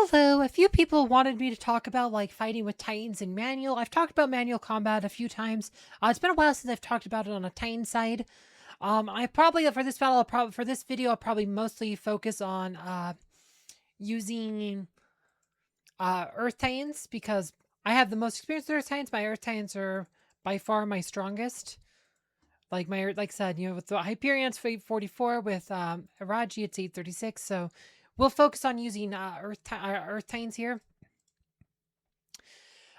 Hello, a few people wanted me to talk about like fighting with Titans in manual. I've talked about manual combat a few times. It's been a while since I've talked about it on a Titan side. I probably for this battle, for this video, I'll probably mostly focus on using Earth Titans because I have the most experience with Earth Titans. My Earth Titans are by far my strongest. Like I said, with the Hyperion's 844, with Araji, it's 836. So we'll focus on using Earth Titans here.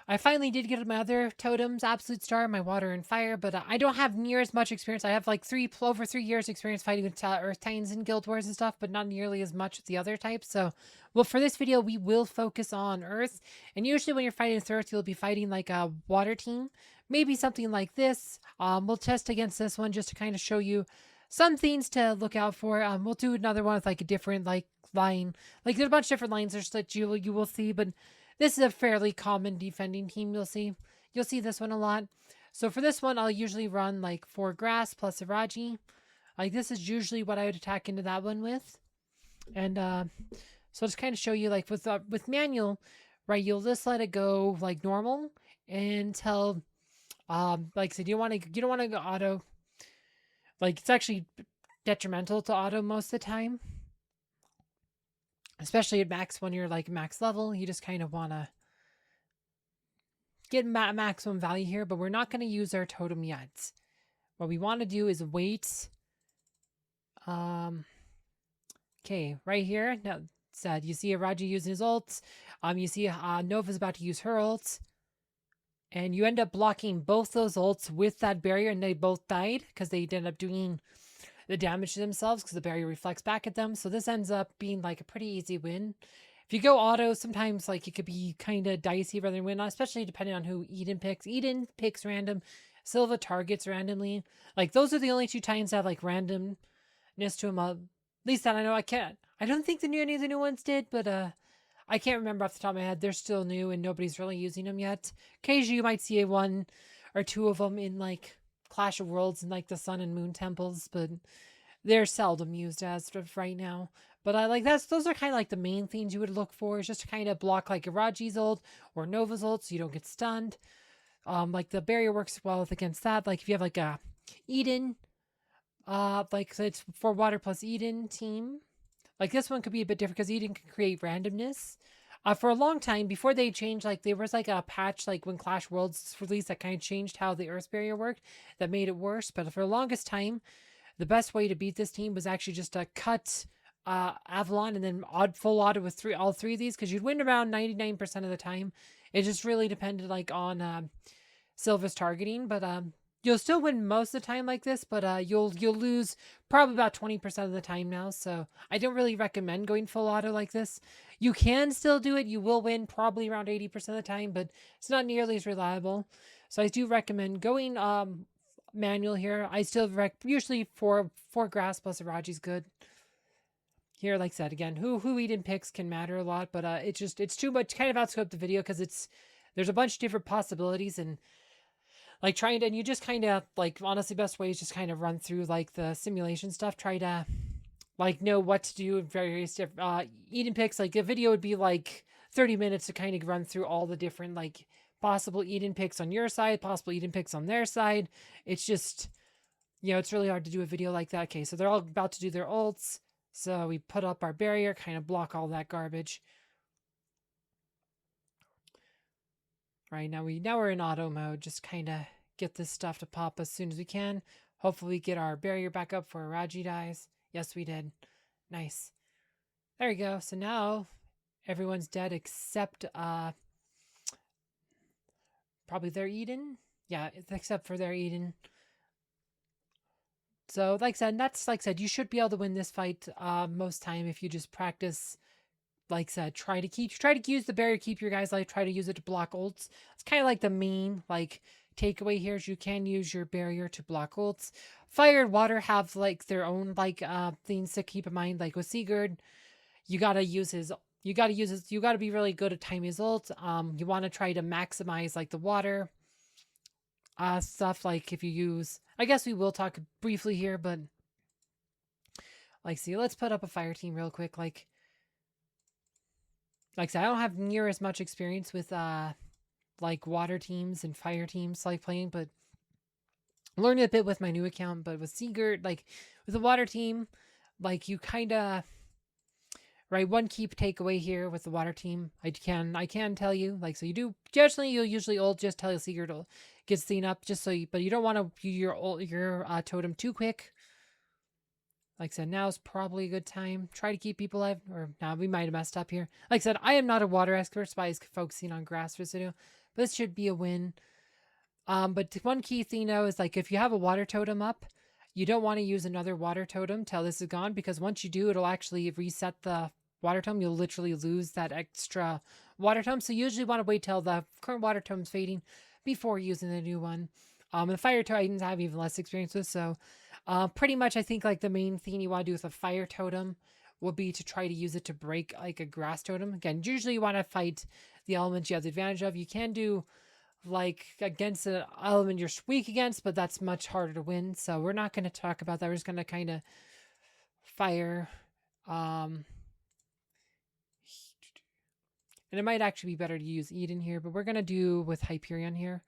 I finally did get my other totems, Absolute Star, my Water and Fire, but I don't have near as much experience. I have like over 3 years experience fighting with Earth Titans and Guild Wars and stuff, but not nearly as much with the other types. So, well, for this video, we will focus on Earth. And usually when you're fighting with Earth, you'll be fighting like a Water team, maybe something like this. We'll test against this one just to kind of show you some things to look out for. We'll do another one with like a different like line. Like there's a bunch of different lines that you will see, but this is a fairly common defending team. You'll see this one a lot. So for this one, I'll usually run like 4 grass plus Iraji. Like this is usually what I would attack into that one with. And so I'll just kind of show you like with manual, right? You'll just let it go like normal until like I said, you don't want to go auto. Like it's actually detrimental to auto most of the time, especially at max. When you're like max level, you just kind of want to get maximum value here, but we're not going to use our totem yet. What we want to do is wait. Okay, right here. Now, said you see Araji using his ults. You see Nova's about to use her ults. And you end up blocking both those ults with that barrier, and they both died because they ended up doing the damage to themselves because the barrier reflects back at them. So this ends up being like a pretty easy win. If you go auto, sometimes like it could be kind of dicey rather than win, especially depending on who Eden picks. Eden picks random, Silva targets randomly. Like those are the only two Titans that have like randomness to them. At least that I know. I don't think any of the new ones did, but I can't remember off the top of my head. They're still new and nobody's really using them yet. Occasionally you might see a one or two of them in like Clash of Worlds and like the Sun and Moon temples, but they're seldom used as of right now. But I like those are kind of like the main things you would look for, is just to kind of block like Iraji's ult or Nova's ult so you don't get stunned. Like the barrier works well against that. Like if you have like a Eden, like so it's for Water plus Eden team. Like this one could be a bit different because Eden can create randomness. For a long time before they changed, like there was like a patch like when Clash Worlds released that kind of changed how the Earth barrier worked, that made it worse. But for the longest time, the best way to beat this team was actually just to cut Avalon and then full auto with all three of these, because you'd win around 99% of the time. It just really depended like on Silva's targeting, but you'll still win most of the time like this, but you'll lose probably about 20% of the time now. So I don't really recommend going full auto like this. You can still do it. You will win probably around 80% of the time, but it's not nearly as reliable. So I do recommend going manual here. I still usually four grass plus Araji is good. Here, like I said, again, who Eden picks can matter a lot, but it's too much, kind of outscope the video because there's a bunch of different possibilities, and like trying to, and you just kind of like, honestly, best way is just kind of run through like the simulation stuff, try to like know what to do in various different Eden picks. Like a video would be like 30 minutes to kind of run through all the different like possible Eden picks on your side, possible Eden picks on their side. It's just, it's really hard to do a video like that. Okay, so they're all about to do their ults. So we put up our barrier, kind of block all that garbage. Right, now we're in auto mode, just kind of get this stuff to pop as soon as we can. Hopefully we get our barrier back up for Raji dies. Yes, we did. Nice. There we go. So now everyone's dead except probably their Eden. Yeah, except for their Eden. So like I said, you should be able to win this fight most time if you just practice. Like I said, try to use the barrier, keep your guys alive, try to use it to block ults. It's kind of like the main like takeaway here is you can use your barrier to block ults. Fire and water have like their own like things to keep in mind. Like with Sigurd, you gotta be really good at timing his ult. You want to try to maximize like the water stuff. Like if you use, I guess we will talk briefly here, but like, see, let's put up a fire team real quick. Like, like I said, I don't have near as much experience with like water teams and fire teams like playing, but learned a bit with my new account. But with Sigurd, like with the water team, like you kind of right. One key takeaway here with the water team, I can tell you, like, so you do generally you'll usually ult just tell your Seeker to get seen up just so you, but you don't want to use your totem too quick. Like I said, now's probably a good time. Try to keep people alive, or now we might have messed up here. Like I said, I am not a water expert, so I was focusing on grass residue, but this should be a win. But one key thing though is like if you have a water totem up, you don't want to use another water totem till this is gone because once you do, it'll actually reset the water tome. You'll literally lose that extra water tome. So you usually want to wait till the current water tome's fading before using the new one. And the fire titans have even less experience with. So pretty much I think like the main thing you want to do with a fire totem will be to try to use it to break like a grass totem. Again, usually you want to fight the elements you have the advantage of. You can do like against an element you're weak against, but that's much harder to win. So we're not going to talk about that. We're just going to kind of fire. And it might actually be better to use Eden here, but we're going to do with Hyperion here.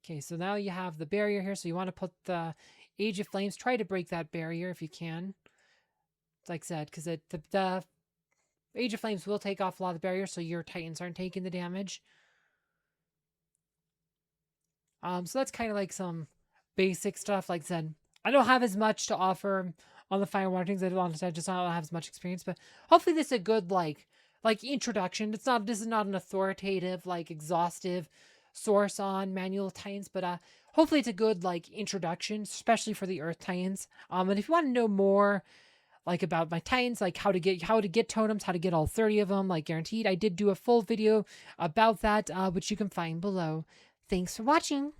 Okay, so now you have the barrier here. So you want to put the Age of Flames. Try to break that barrier if you can. Like I said, because the Age of Flames will take off a lot of the barriers, so your Titans aren't taking the damage. So that's kind of like some basic stuff. Like I said, I don't have as much to offer on the Fire Water things. I just don't have as much experience, but hopefully this is a good like introduction. This is not an authoritative, like exhaustive source on manual Titans, but hopefully it's a good like introduction, especially for the Earth Titans. And if you want to know more like about my Titans, like how to get totems, how to get all 30 of them, like guaranteed, I did do a full video about that, which you can find below. Thanks for watching.